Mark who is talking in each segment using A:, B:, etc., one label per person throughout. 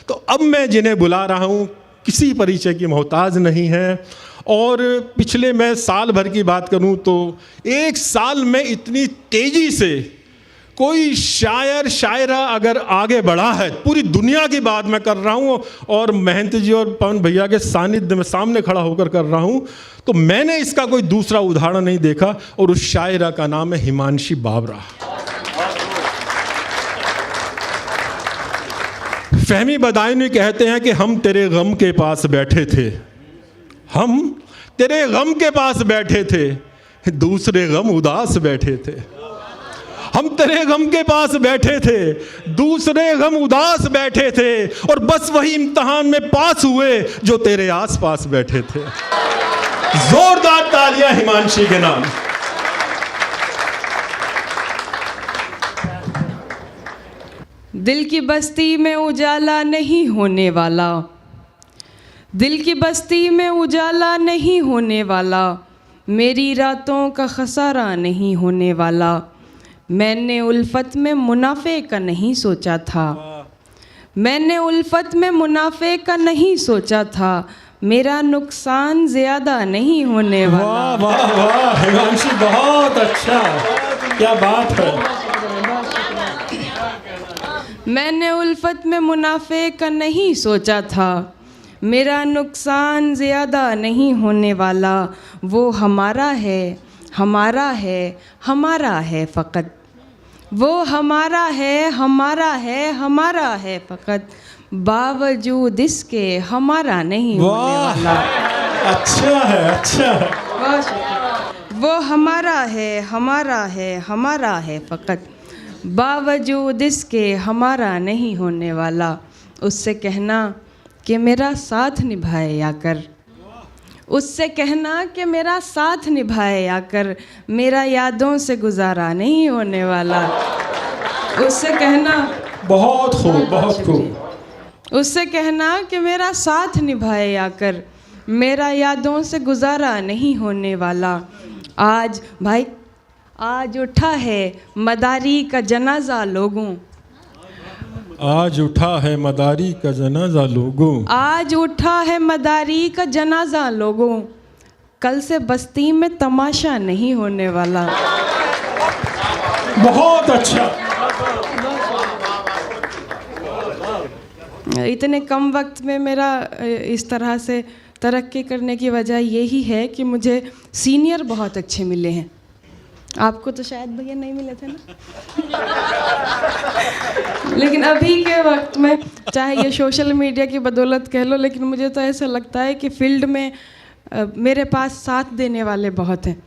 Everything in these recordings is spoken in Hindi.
A: तो अब मैं जिन्हें बुला रहा हूँ किसी परिचय की मोहताज नहीं है। और पिछले मैं साल भर की बात करूँ तो एक साल में इतनी तेज़ी से कोई शायर शायरा अगर आगे बढ़ा है, पूरी दुनिया की बात मैं कर रहा हूँ और महंत जी और पवन भैया के सानिध्य में सामने खड़ा होकर कर रहा हूँ, तो मैंने इसका कोई दूसरा उदाहरण नहीं देखा। और उस शायरा का नाम है हिमांशी बाबरा। फहमी बदायूनी कहते हैं कि हम तेरे गम के पास बैठे थे, हम तेरे गम के पास बैठे थे, दूसरे गम उदास बैठे थे। हम तेरे गम के पास बैठे थे, दूसरे गम उदास बैठे थे, और बस वही इम्तिहान में पास हुए जो तेरे आस पास बैठे थे। जोरदार तालियां हिमांशी के नाम।
B: दिल की बस्ती में उजाला नहीं होने वाला, दिल की बस्ती में उजाला नहीं होने वाला, मेरी रातों का खसारा नहीं होने वाला। मैंने उल्फत में मुनाफे का नहीं सोचा था, मैंने उल्फत में मुनाफे का नहीं सोचा था, मेरा नुकसान ज़्यादा नहीं होने वाला।
A: वाह वाह वाह हिमांशी, बहुत अच्छा, क्या बात है।
B: मैंने उल्फत में मुनाफे का नहीं सोचा था, मेरा नुकसान ज़्यादा नहीं होने वाला। वो हमारा है, हमारा है, हमारा है फ़कत, वो हमारा है, हमारा है, हमारा है फ़कत, बावजूद इसके हमारा नहीं होने वाला।
A: अच्छा है, अच्छा है।
B: वो हमारा है, हमारा है, हमारा है फ़कत, बावजूद इसके हमारा नहीं होने वाला। उससे कहना कि मेरा साथ निभाए आकर, उससे कहना कि मेरा साथ निभाए आकर, मेरा यादों से गुजारा नहीं होने वाला। उससे कहना,
A: बहुत खूब, बहुत खूब।
B: उससे कहना कि मेरा साथ निभाए आकर, मेरा यादों से गुजारा नहीं होने वाला। आज भाई, आज उठा है मदारी का जनाजा लोगों,
A: आज उठा है मदारी का जनाजा लोगों,
B: आज उठा है मदारी का जनाजा लोगों, कल से बस्ती में तमाशा नहीं होने वाला।
A: बहुत अच्छा।
B: इतने कम वक्त में मेरा इस तरह से तरक्की करने की वजह यही है कि मुझे सीनियर बहुत अच्छे मिले हैं। आपको तो शायद भैया नहीं मिले थे ना। लेकिन अभी के वक्त में, चाहे ये सोशल मीडिया की बदौलत कह लो, लेकिन मुझे तो ऐसा लगता है कि फील्ड में मेरे पास साथ देने वाले बहुत हैं।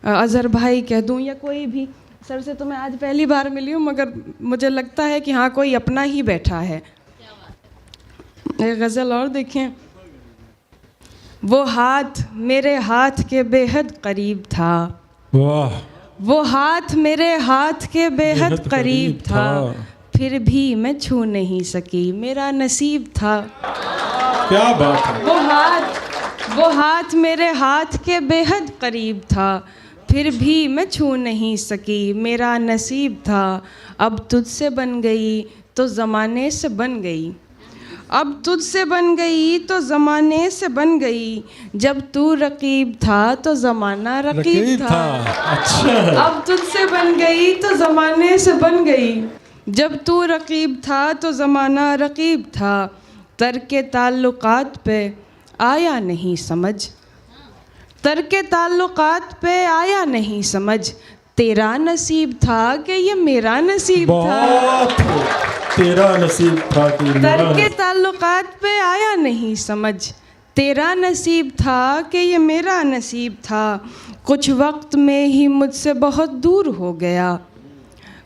B: अज़हर भाई कह दूं या कोई भी, सर से तो मैं आज पहली बार मिली हूँ, मगर मुझे लगता है कि हाँ कोई अपना ही बैठा है। एक गज़ल और देखें, वो हाथ मेरे हाथ के बेहद करीब था,
A: वाह,
B: वो हाथ मेरे हाथ के बेहद करीब था, फिर भी मैं छू नहीं सकी, मेरा नसीब था।
A: क्या बात है।
B: वो हाथ मेरे हाथ के बेहद करीब था, फिर भी मैं छू नहीं सकी, मेरा नसीब था। अब तुझसे बन गई तो ज़माने से बन गई, अब तुझसे बन गई तो ज़माने से बन गई, जब तू रकीब था तो ज़माना रकीब था।
A: अच्छा है।
B: अब तुझसे बन गई तो ज़माने से बन गई, जब तू रकीब था तो ज़माना रकीब था। तर्के ताल्लुकात पे आया नहीं समझ, तर्के ताल्लुकात पे आया नहीं समझ, तेरा नसीब था कि ये मेरा नसीब था।
A: तेरा नसीब था कि
B: तर्के ताल्लुकात पे आया नहीं समझ, तेरा नसीब था कि ये मेरा नसीब था। कुछ वक्त में ही मुझसे बहुत दूर हो गया,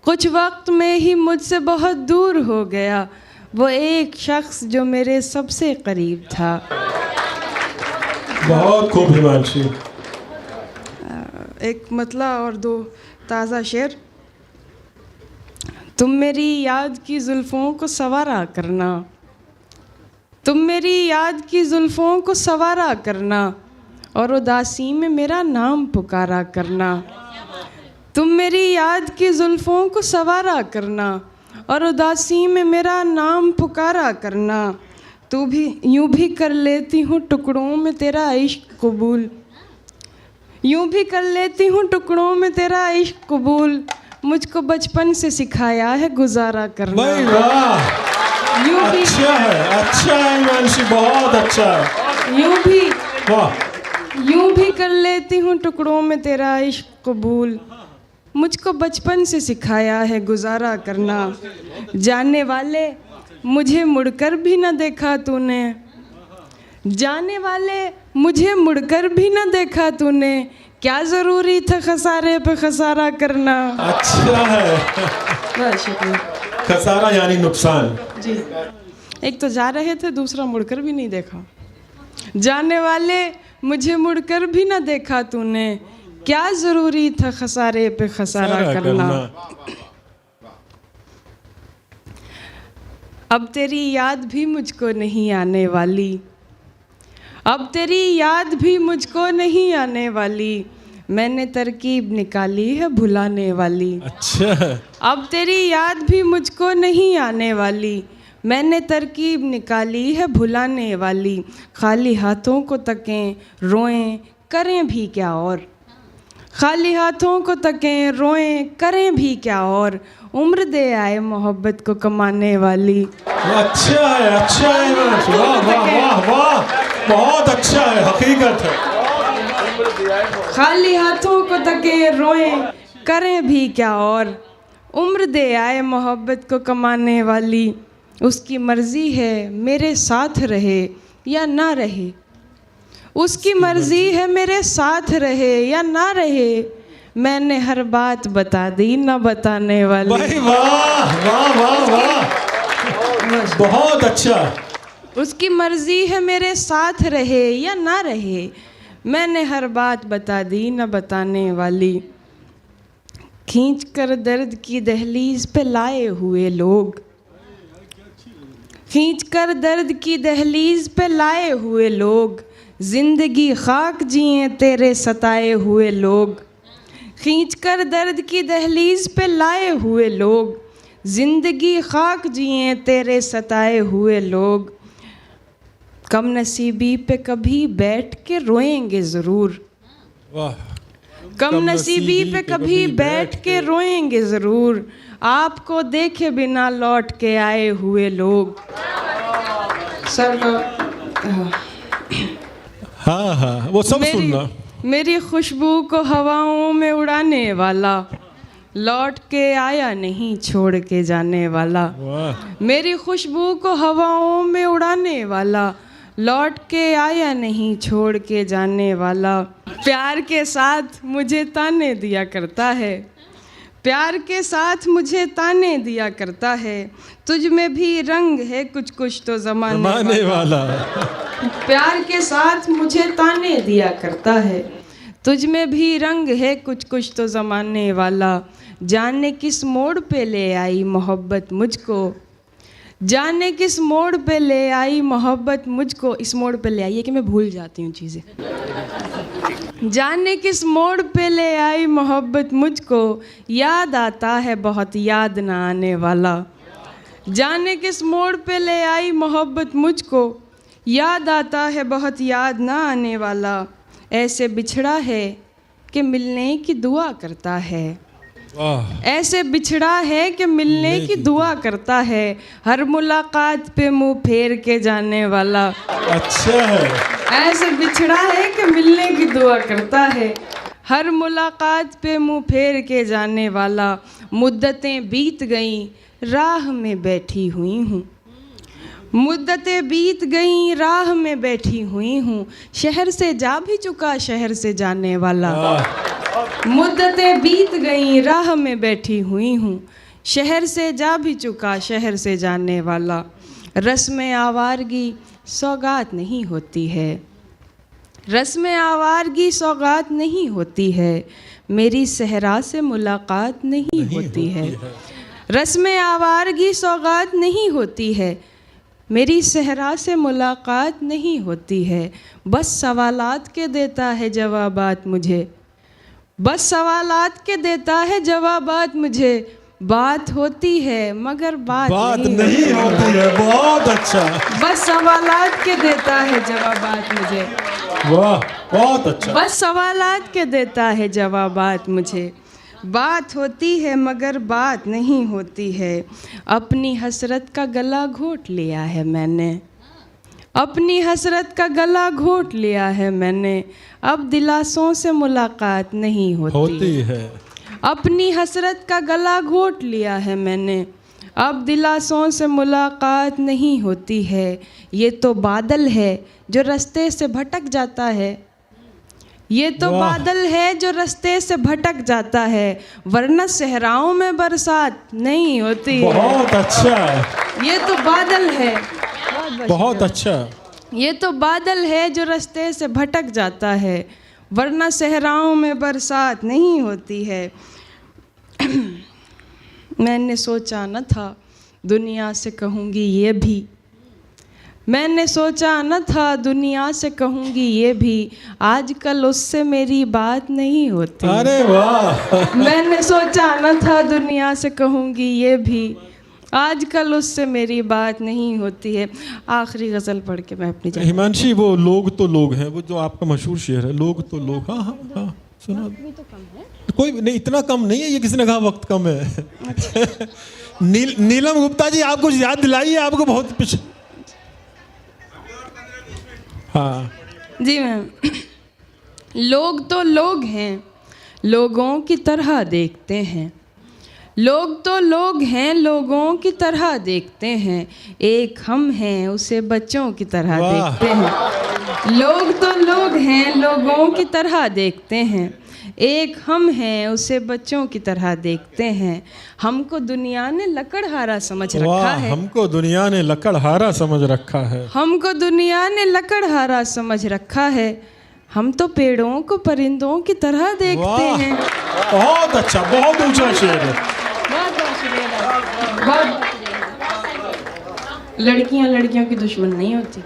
B: कुछ वक्त में ही मुझसे बहुत दूर हो गया, वो एक शख्स जो मेरे सबसे करीब था।
A: बहुत खूब हिमांशी।
B: एक मतला और दो ताज़ा शेर। तुम मेरी याद की जुल्फ़ों को सवारा करना, तुम मेरी याद की जुल्फ़ों को सवारा करना, और उदासी में मेरा नाम पुकारा करना। तुम मेरी याद की जुल्फ़ों को सवारा करना, और उदासी में मेरा नाम पुकारा करना। तू भी यूं भी कर लेती हूँ टुकड़ों में तेरा इश्क कबूल, यूं भी कर लेती हूँ टुकड़ों में तेरा इश्क कबूल। मुझको बचपन से सिखाया है गुजारा करना।
A: भाई वाह,
B: यूं भी
A: अच्छा है हिमांशी, बहुत अच्छा है। वाह,
B: यूं भी कर लेती हूँ टुकड़ों में तेरा इश्क कबूल। मुझको बचपन से सिखाया है गुजारा करना। जाने वाले मुझे मुड़कर भी न देखा तूने, जाने वाले मुझे मुड़कर भी न देखा तूने। क्या ज़रूरी था खसारे पे खसारा करना।
A: अच्छा है।
B: बस शुक्रिया।
A: खसारा यानी नुकसान।
B: जी, एक तो जा रहे थे, दूसरा मुड़कर भी नहीं देखा। जाने वाले मुझे मुड़कर भी न देखा तूने। क्या ज़रूरी था खसारे पे खसारा करना। अब तेरी याद भी मुझको नहीं आने वाली, अब तेरी याद भी मुझको नहीं आने वाली। मैंने तरकीब निकाली है भुलाने वाली।
A: अच्छा,
B: अब तेरी याद भी मुझको नहीं आने वाली। मैंने तरकीब निकाली है भुलाने वाली। खाली हाथों को तकें रोएं करें भी क्या और, खाली हाथों को तकें रोएं करें भी क्या और। उम्र दे आए मोहब्बत को कमाने वाली।
A: अच्छा है हिमांशी, वाह वाह वाह वाह, बहुत अच्छा है, हकीकत है।
B: खाली हाथों को तके रोएं करें भी क्या और। उम्र दे आए मोहब्बत को कमाने वाली। उसकी मर्जी है मेरे साथ रहे या ना रहे, उसकी मर्जी है मेरे साथ रहे या ना रहे। मैंने हर बात बता दी ना बताने वाली।
A: भाई वाह वाह वाह वाह, बहुत अच्छा।
B: उसकी मर्जी है मेरे साथ रहे या ना रहे। मैंने हर बात बता दी न बताने वाली। खींच कर दर्द की दहलीज पे लाए हुए लोग, खींच कर दर्द की दहलीज पे लाए हुए लोग। जिंदगी खाक जिए तेरे सताए हुए लोग। खींच कर दर्द की दहलीज पे लाए हुए लोग। जिंदगी खाक जिए तेरे सताए हुए लोग। कम नसीबी पे कभी बैठ के रोएंगे ज़रूर,
A: वाह,
B: कम नसीबी पे कभी बैठ के रोएंगे ज़रूर। आपको देखे बिना लौट के आए हुए लोग। सर
A: हाँ वो सब सुनना।
B: मेरी खुशबू को हवाओं में उड़ाने वाला, लौट के आया नहीं छोड़ के जाने वाला।
A: वाह,
B: मेरी खुशबू को हवाओं में उड़ाने वाला, लौट के आया नहीं छोड़ के जाने वाला। प्यार के साथ मुझे ताने दिया करता है, प्यार के साथ मुझे ताने दिया करता है। तुझ में भी रंग है कुछ कुछ तो ज़माने वाला। प्यार के साथ मुझे ताने दिया करता है। तुझ में भी रंग है कुछ कुछ तो ज़माने वाला। जाने किस मोड़ पे ले आई मोहब्बत मुझको, जाने किस मोड़ पे ले आई मोहब्बत मुझको। इस मोड़ पे ले आई है कि मैं भूल जाती हूँ चीज़ें। जाने किस मोड़ पे ले आई मोहब्बत मुझको। याद आता है बहुत याद ना आने वाला। जाने किस मोड़ पे ले आई मोहब्बत मुझको। याद आता है बहुत याद ना आने वाला। ऐसे बिछड़ा है कि मिलने की दुआ करता है, ऐसे बिछड़ा है कि मिलने की दुआ करता है। हर मुलाकात पे मुंह फेर के जाने वाला।
A: अच्छा है।
B: ऐसे बिछड़ा है कि मिलने की दुआ करता है। हर मुलाकात पे मुंह फेर के जाने वाला। मुद्दतें बीत गईं राह में बैठी हुई हूँ, मुद्दतें बीत गईं राह में बैठी हुई हूँ। शहर से जा भी चुका शहर से जाने वाला। मुद्दतें बीत गईं राह में बैठी हुई हूँ। शहर से जा भी चुका शहर से जाने वाला। रस्म आवारगी सौगात नहीं होती है, रस्म आवारगी सौगात नहीं होती है। मेरी सहरा से मुलाकात नहीं होती है। रस्म आवारगी सौगात नहीं होती है। मेरी सहरा से मुलाकात नहीं होती है। बस सवालात के देता है जवाबात मुझे, बस सवालात के देता है जवाबात मुझे। बात होती है मगर बात
A: नहीं होती है। बहुत अच्छा,
B: बस सवालात के देता है जवाबात मुझे।
A: वाह बहुत अच्छा।
B: बस सवालात के देता है जवाबात मुझे। बात होती है मगर बात नहीं होती है। अपनी हसरत का गला घोट लिया है मैंने, अपनी हसरत का गला घोट लिया है मैंने। अब दिलासों से मुलाकात नहीं होती है। अपनी हसरत का गला घोट लिया है मैंने, अब दिलासों से मुलाकात नहीं होती है। ये तो बादल है जो रास्ते से भटक जाता है, ये तो बादल है जो रास्ते से भटक जाता है, वरना सहराओं में बरसात नहीं होती है।
A: बहुत अच्छा,
B: ये तो बादल है,
A: बहुत अच्छा।
B: ये तो बादल है जो रास्ते से भटक जाता है, वरना सहराओं में बरसात नहीं होती है। मैंने सोचा न था दुनिया से कहूँगी ये भी, मैंने सोचा न था दुनिया से कहूँगी ये भी, आजकल उससे मेरी बात नहीं होती।
A: अरे वाह।
B: मैंने सोचा न था दुनिया से कहूँगी ये भी, आजकल उससे मेरी बात नहीं होती है। आखिरी गज़ल पढ़ के मैं अपनी जान।
A: हिमांशी, वो लोग तो लोग हैं, वो जो आपका मशहूर शेर है, लोग तो लोग। हाँ हाँ हाँ, सुना तो कम है। कोई नहीं, इतना कम नहीं है, ये किसने कहा वक्त कम है। अच्छा। नीलम गुप्ता जी, आपको याद दिलाइए, आपको बहुत पीछे। हाँ
B: जी मैम। लोग तो लोग हैं, लोगों की तरह देखते हैं। लोग तो लोग हैं, लोगों की तरह देखते हैं। एक हम हैं, उसे बच्चों की तरह देखते हैं। लोग तो लोग हैं, लोगों की तरह देखते हैं। एक हम हैं, उसे बच्चों की तरह देखते हैं। हमको दुनिया ने लकड़हारा समझ रखा है।
A: हमको दुनिया ने लकड़हारा समझ रखा है।
B: हमको दुनिया ने लकड़हारा समझ रखा है। हम तो पेड़ों को परिंदों की तरह देखते हैं।
A: बहुत अच्छा, बहुत ऊंचा शेर है।
B: बहुत लड़कियां लड़कियों की दुश्मन नहीं होती।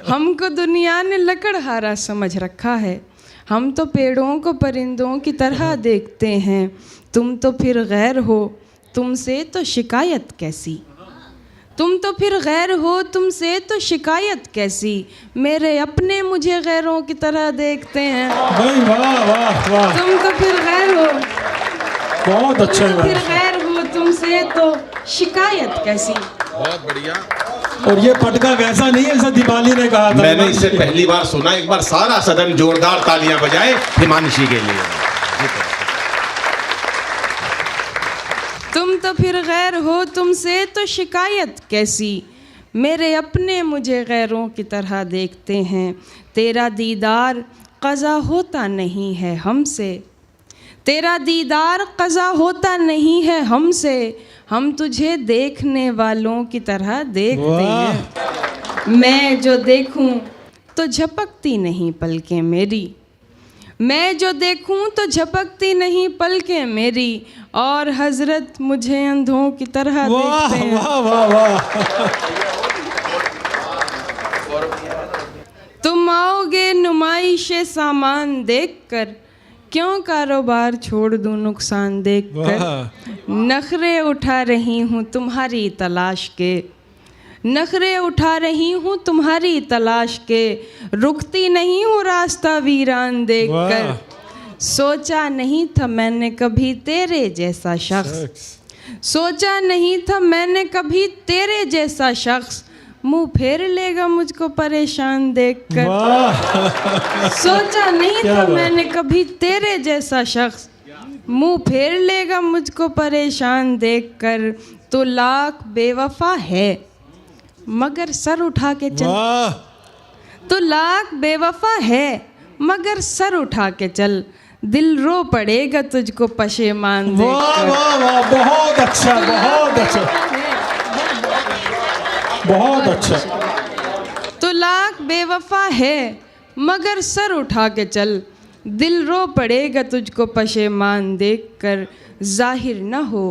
B: हमको दुनिया ने लकड़हारा समझ रखा है। हम तो पेड़ों को परिंदों की तरह देखते हैं। तुम तो फिर गैर हो, तुमसे तो शिकायत कैसी। तुम तो फिर गैर हो, तुमसे तो शिकायत कैसी। मेरे अपने मुझे गैरों की तरह देखते हैं।
A: भाई वाह वाह वाह।
B: तुम तो फिर गैर हो,
A: बहुत अच्छा है।
B: फिर गैर हो, तुमसे तो शिकायत कैसी।
C: बहुत बढ़िया।
A: और ये पटका वैसा नहीं है जैसा दीपाली ने कहा था।
C: मैंने इसे पहली बार सुना। एक बार सारा सदन जोरदार तालियां बजाए हिमांशी के लिए।
B: तुम तो फिर गैर हो, तुमसे तो शिकायत कैसी। मेरे अपने मुझे गैरों की तरह देखते हैं। तेरा दीदार क़ज़ा होता नहीं है हमसे। तेरा दीदार क़ज़ा होता नहीं है हमसे। हम तुझे देखने वालों की तरह देखते हैं। मैं जो देखूं तो झपकती नहीं पलकें मेरी। मैं जो देखूं तो झपकती नहीं पलकें मेरी। और हजरत मुझे अंधों की तरह देखते हैं।
A: वाह वाह वाह।
B: तुम आओगे नुमाइशे सामान देखकर, क्यों कारोबार छोड़ दूं नुकसान देखकर। नखरे उठा रही हूँ तुम्हारी तलाश के। नखरे उठा रही हूँ तुम्हारी तलाश के। रुकती नहीं हूँ रास्ता वीरान देखकर। सोचा नहीं था मैंने कभी तेरे जैसा शख्स। सोचा नहीं था मैंने कभी तेरे जैसा शख्स। मुंह फेर लेगा मुझको परेशान देखकर। सोचा नहीं था मैंने कभी तेरे जैसा शख्स। मुंह फेर लेगा मुझको परेशान देखकर। तो लाख बेवफा है मगर सर उठा के चल। तो लाख बेवफा है मगर सर उठा के चल। दिल रो पड़ेगा तुझको पशेमान देखकर।
A: वाह वाह, बहुत अच्छा, बहुत अच्छा, बहुत अच्छा।
B: तो लाख बेवफा है मगर सर उठा के चल। दिल रो पड़ेगा तुझको पशेमान देखकर। जाहिर न हो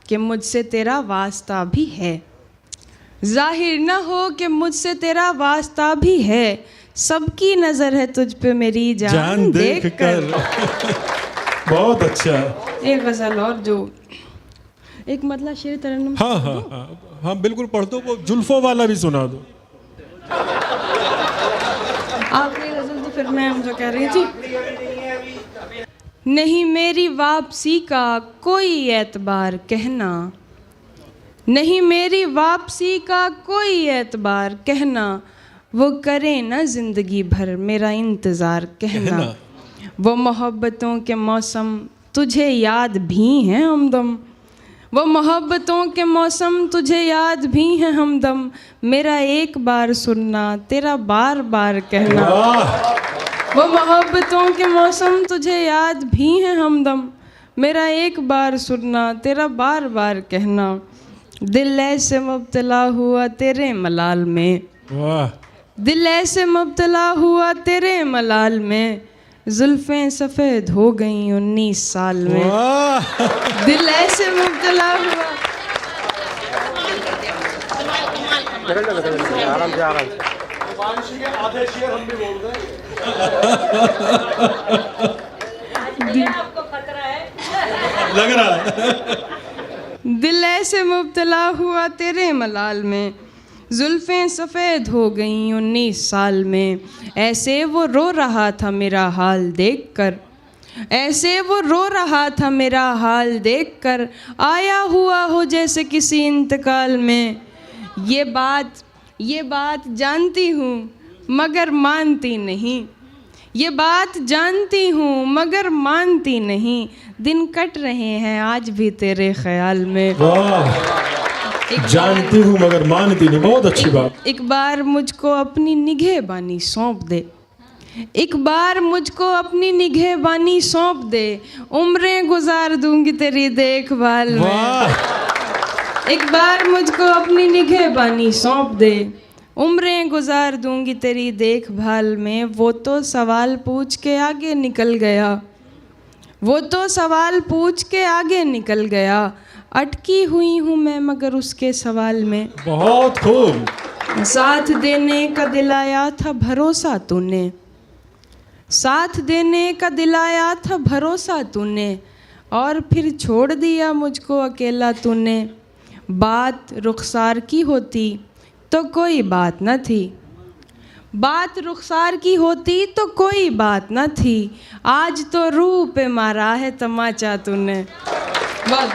B: कि मुझसे तेरा वास्ता भी है। जाहिर न हो कि मुझसे तेरा वास्ता भी है। सबकी नज़र है तुझ पे मेरी जान देख कर।
A: बहुत अच्छा।
B: एक गज़ल और जो एक मतलब शेर तरन्नुम।
A: हाँ हाँ हाँ हाँ बिल्कुल पढ़ दो, वो जुल्फों वाला भी सुना दो।
B: आखिरी गज़ल तो फिर मैं जो कह रही थी, नहीं मेरी वापसी का कोई एतबार कहना, नहीं मेरी वापसी का कोई एतबार कहना, वो करे ना ज़िंदगी भर मेरा इंतज़ार कहना। वो मोहब्बतों के मौसम तुझे याद भी हैं हमदम, वो मोहब्बतों के मौसम तुझे याद भी हैं हमदम, मेरा एक बार सुनना तेरा बार बार कहना। वो मोहब्बतों के मौसम तुझे याद भी हैं हमदम, मेरा एक बार सुनना तेरा बार बार कहना। दिल ऐसे मुब्तला हुआ तेरे मलाल में,
A: वाह।
B: दिल ऐसे मुब्तला हुआ तेरे मलाल में, जुल्फ़ें सफ़ेद हो गईं 19 साल में।
A: वाह।
B: दिल ऐसे मुब्तला हुआ।
A: लग रहा है।
B: दिल ऐसे मुब्तला हुआ तेरे मलाल में, जुल्फ़ें सफ़ेद हो गईं 19 साल में। ऐसे वो रो रहा था मेरा हाल देखकर, ऐसे वो रो रहा था मेरा हाल देखकर, आया हुआ हो जैसे किसी इंतकाल में। ये बात जानती हूँ मगर मानती नहीं, ये बात जानती हूँ मगर मानती नहीं, दिन कट रहे हैं आज भी तेरे ख्याल में।
A: वाह। जानती हूँ मगर मानती नहीं, बहुत अच्छी बात।
B: एक बार मुझको अपनी निगहबानी सौंप दे, एक बार मुझको अपनी निगहबानी सौंप दे, उम्रें गुजार दूंगी तेरी देखभाल में।
A: वाह।
B: एक बार मुझको अपनी निगहबानी सौंप दे, उम्रें गुजार दूंगी तेरी देखभाल में। वो तो सवाल पूछ के आगे निकल गया, वो तो सवाल पूछ के आगे निकल गया, अटकी हुई हूँ मैं मगर उसके सवाल में।
A: बहुत खूब।
B: साथ देने का दिलाया था भरोसा तूने, साथ देने का दिलाया था भरोसा तूने, और फिर छोड़ दिया मुझको अकेला तूने। बात रुखसार की होती तो कोई बात न थी, बात रुखसार की होती तो कोई बात न थी, आज तो रूह पे मारा है तमाचा तूने। बहुत